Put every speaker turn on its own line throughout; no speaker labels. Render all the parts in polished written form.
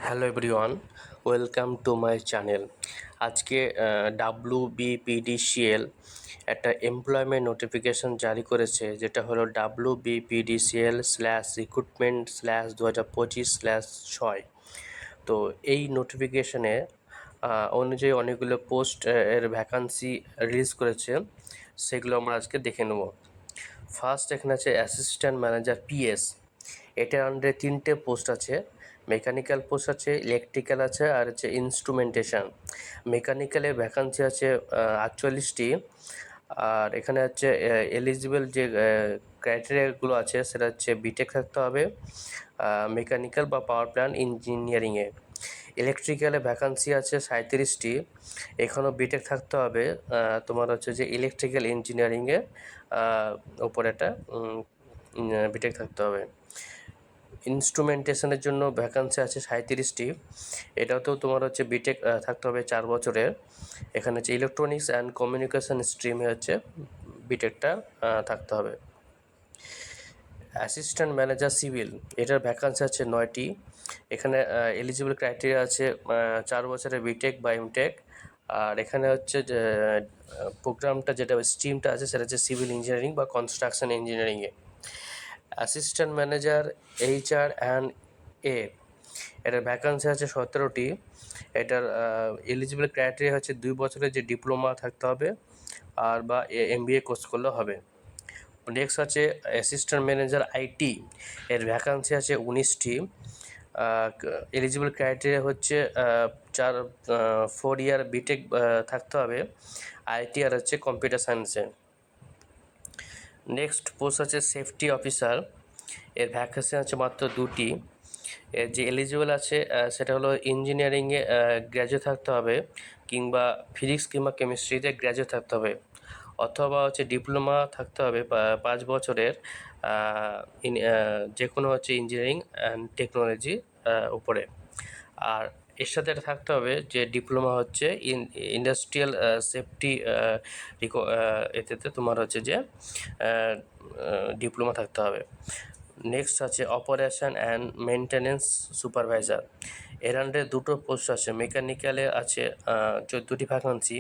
Hello everyone, welcome to my channel. আজকে WBPDCL একটা employment notification জারি করেছে, যেটা হলো WBPDCL/রিক্রুটমেন্ট/2025/6। তো এই নোটিফিকেশনে অনুযায়ী অনেকগুলো পোস্ট এর ভ্যাকান্সি রিলিজ করেছে, সেগুলো আমরা আজকে দেখে নেব। ফার্স্ট এখানে আছে অ্যাসিস্ট্যান্ট ম্যানেজার PS। এটার আন্ডারে 3টে পোস্ট আছে। মেকানিক্যাল পোস্ট আছে, ইলেকট্রিক্যাল আছে, আর হচ্ছে ইনস্ট্রুমেন্টেশন। মেকানিক্যালের ভ্যাকান্সি আছে 48টি। আর এখানে হচ্ছে এলিজিবল যে ক্রাইটেরিয়াগুলো আছে, সেটা হচ্ছে বিটেক থাকতে হবে মেকানিক্যাল বা পাওয়ার প্ল্যান্ট ইঞ্জিনিয়ারিংয়ে। ইলেকট্রিক্যালে ভ্যাকান্সি আছে 37টি। এখানেও বিটেক থাকতে হবে তোমার হচ্ছে যে ইলেকট্রিক্যাল ইঞ্জিনিয়ারিংয়ে ওপরে একটা বিটেক থাকতে হবে। ইনস্ট্রুমেন্টেশনের জন্য ভ্যাকান্সি আছে 37টি। এটাতেও তোমার হচ্ছে বিটেক থাকতে হবে 4 বছরের। এখানে হচ্ছে ইলেকট্রনিক্স অ্যান্ড কমিউনিকেশন স্ট্রিমে হচ্ছে বিটেকটা থাকতে হবে। অ্যাসিস্ট্যান্ট ম্যানেজার সিভিল, এটার ভ্যাকান্সি আছে 9টি। এখানে এলিজিবল ক্রাইটেরিয়া আছে 4 বছরের বিটেক বা এমটেক। আর এখানে হচ্ছে যে প্রোগ্রামটা যেটা স্ট্রিমটা আছে, সেটা হচ্ছে সিভিল ইঞ্জিনিয়ারিং বা কনস্ট্রাকশন ইঞ্জিনিয়ারিংয়ে। অ্যাসিস্ট্যান্ট ম্যানেজার HR&A, এটার ভ্যাকান্সি আছে 17টি। এটার এলিজিবল ক্রাইটেরিয়া হচ্ছে 2 বছরের যে ডিপ্লোমা থাকতে হবে আর বা MBA কোর্স করলে হবে। নেক্সট আছে অ্যাসিস্ট্যান্ট ম্যানেজার IT, এর ভ্যাকান্সি আছে 19টি। এলিজিবল ক্রাইটেরিয়া হচ্ছে 4 ইয়ার বিটেক থাকতে হবে IT আর হচ্ছে কম্পিউটার সায়েন্সে। নেক্সট পোস্ট আছে সেফটি অফিসার, এর ভ্যাকান্সি আছে মাত্র 2টি। এর যে এলিজিবল আছে সেটা হলো ইঞ্জিনিয়ারিংয়ে গ্র্যাজুয়েট থাকতে হবে, কিংবা ফিজিক্স কিংবা কেমিস্ট্রিতে গ্র্যাজুয়েট থাকতে হবে, অথবা হচ্ছে ডিপ্লোমা থাকতে হবে 5 বছরের যে কোনো হচ্ছে ইঞ্জিনিয়ারিং অ্যান্ড টেকনোলজি উপরে। আর এর সাথে এটা থাকতে হবে যে ডিপ্লোমা হচ্ছে ইন্ডাস্ট্রিয়াল সেফটি এতে তোমার হচ্ছে যে ডিপ্লোমা থাকতে হবে। নেক্সট আছে অপারেশন অ্যান্ড মেনটেনেন্স সুপারভাইজার, এর আন্ডারে 2টো পোস্ট আছে। মেকানিক্যালে আছে 14টি ভ্যাকান্সি।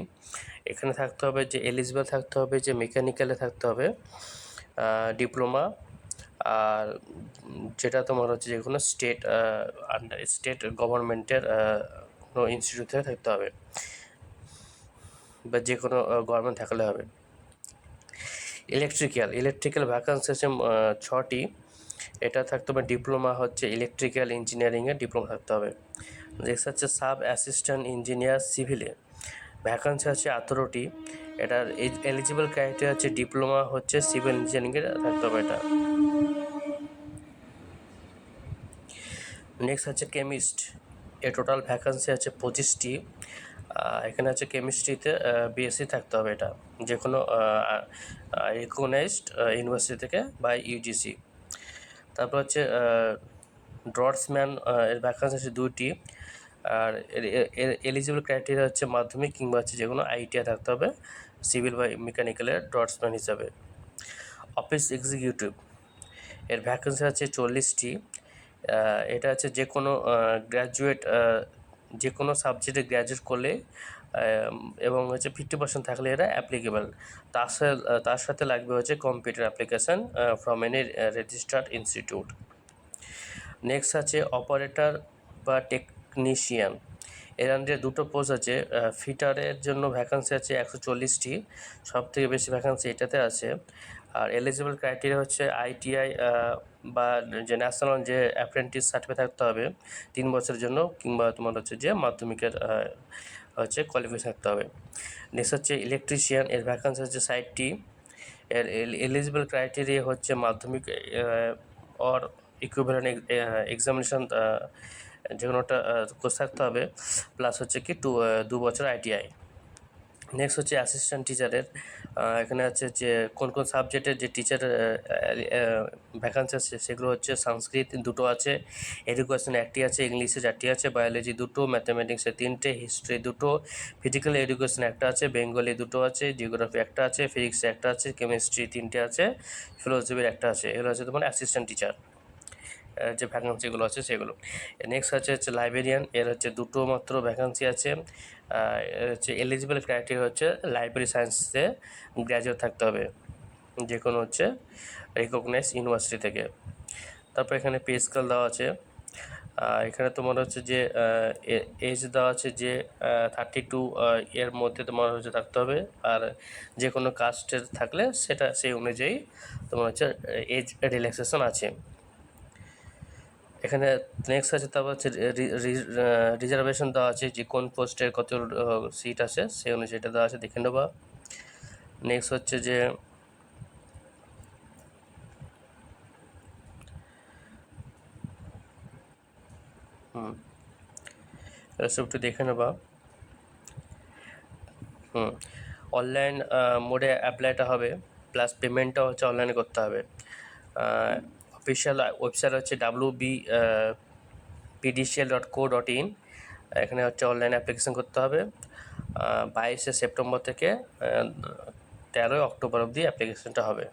এখানে থাকতে হবে যে এলিজিবল থাকতে হবে যে মেকানিক্যালে থাকতে হবে ডিপ্লোমা, আর যেটা তোমার হচ্ছে যে কোনো স্টেট গভর্নমেন্টের কোনো ইনস্টিটিউটে থাকতে হবে, বা যে কোনো গভর্নমেন্ট থাকলে হবে। ইলেকট্রিক্যাল ভ্যাকান্সি আছে 6টি। এটা থাকতে হবে ডিপ্লোমা হচ্ছে ইলেকট্রিক্যাল ইঞ্জিনিয়ারিংয়ে ডিপ্লোমা থাকতে হবে। নেক্সট হচ্ছে সাব অ্যাসিস্ট্যান্ট ইঞ্জিনিয়ার সিভিলে, ভ্যাকান্সি আছে 18টি। এটার এলিজিবল ক্রাইটেরিয়া হচ্ছে ডিপ্লোমা হচ্ছে সিভিল ইঞ্জিনিয়ারিংয়ে থাকতে হবে এটা। নেক্সট হচ্ছে কেমিস্ট, এর টোটাল ভ্যাকান্সি আছে 25টি। এখানে হচ্ছে কেমিস্ট্রিতে BSc থাকতে হবে, এটা যে কোনো রিকগনাইজড ইউনিভার্সিটি থেকে বা UGC। তারপর হচ্ছে ড্রটসম্যান, এর ভ্যাকান্সি আছে 2টি। আর এর এলিজিবল ক্রাইটেরিয়া হচ্ছে মাধ্যমিক কিংবা হচ্ছে যে কোনো ITI থাকতে হবে সিভিল বা মেকানিক্যালের ড্রটসম্যান হিসাবে। অফিস এক্সিকিউটিভ, এর ভ্যাকান্সি আছে 40টি। এটা হচ্ছে যে কোনো গ্র্যাজুয়েট, যে কোনো সাবজেক্টে গ্র্যাজুয়েট করলে এবং হচ্ছে 50% থাকলে এরা অ্যাপ্লিকেবল। তার সাথে লাগবে হচ্ছে computer application from any registered institute. Next আছে অপারেটর বা টেকনিশিয়ান, এর আন্ডারে 2টো পোস্ট আছে। ফিটারের জন্য ভ্যাকান্সি আছে 140টি, সবথেকে বেশি ভ্যাকান্সি এটাতে আছে। আর এলিজিবল ক্রাইটেরিয়া হচ্ছে ITI বা যে ন্যাশনাল যে অ্যাপ্রেন্টিস সার্টিফিকেট থাকতে হবে 3 বছরের জন্য, কিংবা তোমার হচ্ছে যে মাধ্যমিকের হচ্ছে কোয়ালিফিকেশন থাকতে হবে। নেক্সট হচ্ছে ইলেকট্রিশিয়ান, এর ভ্যাকান্সি হচ্ছে 60টি। এর এলিজিবল ক্রাইটেরিয়া হচ্ছে মাধ্যমিক অর ইকুইভ্যালেন্ট এক্সামিনেশন যে কোনো একটা কোর্স থাকতে হবে, প্লাস হচ্ছে কি 2 বছর ITI। নেক্সট হচ্ছে অ্যাসিস্ট্যান্ট টিচারের, এখানে আছে যে কোন কোন সাবজেক্টের যে টিচার ভ্যাকান্সি আছে সেগুলো হচ্ছে সংস্কৃত 2টো আছে, এডুকেশন 1টি আছে, ইংলিশে 4টি আছে, বায়োলজি 2টো, ম্যাথামেটিক্সে 3টে, হিস্ট্রি 2টো, ফিজিক্যাল এডুকেশন 1টা আছে, বেঙ্গলি 2টো আছে, জিওগ্রাফি 1টা আছে, ফিজিক্সে 1টা আছে, কেমিস্ট্রি 3টে আছে, ফিলোসফির 1টা আছে। এগুলো হচ্ছে তোমার অ্যাসিস্ট্যান্ট টিচার। যে ভ্যাকান্সিগুলো আছে সেগুলো। নেক্সট হচ্ছে লাইব্রেরিয়ান, এর হচ্ছে 2টো মাত্র ভ্যাকান্সি আছে। এর হচ্ছে এলিজিবল ক্রাইটেরিয়া হচ্ছে লাইব্রেরি সায়েন্সে গ্র্যাজুয়েট থাকতে হবে, যে কোনো হচ্ছে রিকগনাইজ ইউনিভার্সিটি থেকে। তারপর এখানে পে স্কেল দেওয়া আছে। এখানে তোমার হচ্ছে যে এজ দেওয়া আছে যে 32 এর মধ্যে তোমার হচ্ছে থাকতে হবে, আর যে কোনো কাস্টের থাকলে সেটা সেই অনুযায়ী তোমার হচ্ছে এজ রিল্যাক্সেশন আছে এখানে। নেক্সট আছে তারপর হচ্ছে রিজার্ভেশন দেওয়া আছে, যে কোন পোস্টের কত সিট আছে সেই অনুযায়ী এটা দেওয়া আছে, দেখে নেবা। নেক্সট হচ্ছে যে সব একটু দেখে নেবা। অনলাইন মোডে অ্যাপ্লাইটা হবে, প্লাস পেমেন্টটা হচ্ছে অনলাইনে করতে হবে। অফিসিয়াল ওয়েবসাইট হচ্ছে wbpdcl.co.in, এখানে হচ্ছে অনলাইন অ্যাপ্লিকেশন করতে হবে। 22শে সেপ্টেম্বর থেকে 13ই অক্টোবর অবধি অ্যাপ্লিকেশনটা হবে।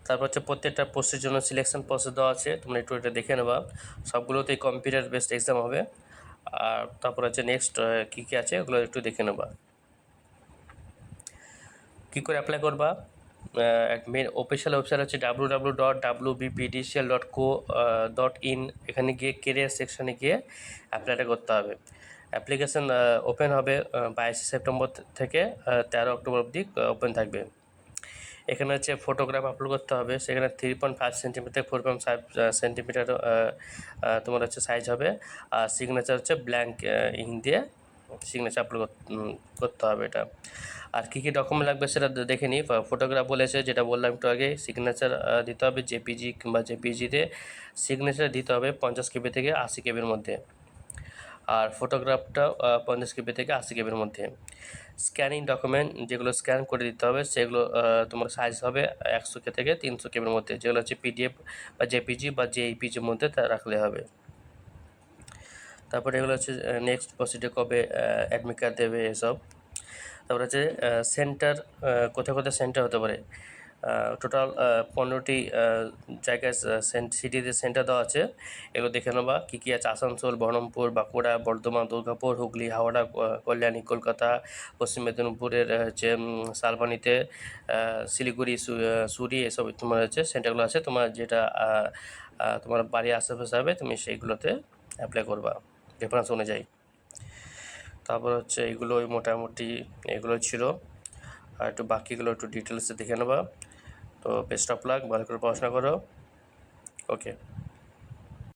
তারপর হচ্ছে প্রত্যেকটা পোস্টের জন্য সিলেকশন প্রসেস দেওয়া আছে, তোমরা একটু এটা দেখে নেবা। সবগুলোতেই কম্পিউটার বেসড এক্সাম হবে। আর তারপর হচ্ছে নেক্সট কী কী আছে ওগুলো একটু দেখে নেবা। কী করে অ্যাপ্লাই করবা, মেন অফিসিয়াল ওয়েবসাইট হচ্ছে www.wbpdcl.co.in, এখানে গিয়ে কেরিয়ার সেকশানে গিয়ে অ্যাপ্লাইটা করতে হবে। অ্যাপ্লিকেশান ওপেন হবে 22শে সেপ্টেম্বর থেকে 13 অক্টোবর অবধি ওপেন থাকবে। এখানে হচ্ছে ফটোগ্রাফ আপলোড করতে হবে, সেখানে 3.5 সেন্টিমিটার 4.5 সেন্টিমিটার তোমার হচ্ছে সাইজ হবে। আর সিগনেচার হচ্ছে ব্ল্যাঙ্ক ইঙ্ক দিয়ে সিগনেচার আপলোড করতে হবে এটা। আর কী কী ডকুমেন্ট লাগবে সেটা দেখে নিই। ফটোগ্রাফ বলেছে, যেটা বললাম একটু আগে, সিগনেচার দিতে হবে জেপিজি কিংবা জেপিজিতে সিগনেচার দিতে হবে 50 কেবি থেকে 80 কেবির মধ্যে। আর ফটোগ্রাফটা 50 কেবি থেকে 80 কেবির মধ্যে। স্ক্যানিং ডকুমেন্ট যেগুলো স্ক্যান করে দিতে হবে সেগুলো তোমার সাইজ হবে 100 কে থেকে 300 কেবির মধ্যে, যেগুলো হচ্ছে পিডিএফ বা জেপিজি বা জেইপিজির মধ্যে তা রাখলে হবে। তারপরে এগুলো হচ্ছে নেক্সট প্রসিডিউর কবে অ্যাডমিট কার্ড দেবে এসব। তারপরে হচ্ছে সেন্টার, কোথায় কোথায় সেন্টার হতে পারে। টোটাল 15টি জায়গায় সিটিতে সেন্টার দেওয়া আছে, এগুলো দেখে নেবা কী কী আছে। আসানসোল, বহরমপুর, বাঁকুড়া, বর্ধমান, দুর্গাপুর, হুগলি, হাওড়া, কল্যাণী, কলকাতা, পশ্চিম মেদিনীপুরের হচ্ছে শালবনীতে, শিলিগুড়ি, সুরি, এসব তোমার হচ্ছে সেন্টারগুলো আছে। তোমার যেটা তোমার বাড়ির আশেপাশে হবে তুমি সেইগুলোতে অ্যাপ্লাই করবা রেফারেন্স অনুযায়ী। তারপর হচ্ছে এগুলোই মোটামুটি এগুলো ছিল, আর একটু বাকিগুলো একটু ডিটেলসে দেখে নেবা। তো বেস্ট অফ লাক, ভালো করে পড়াশোনা করো। ওকে।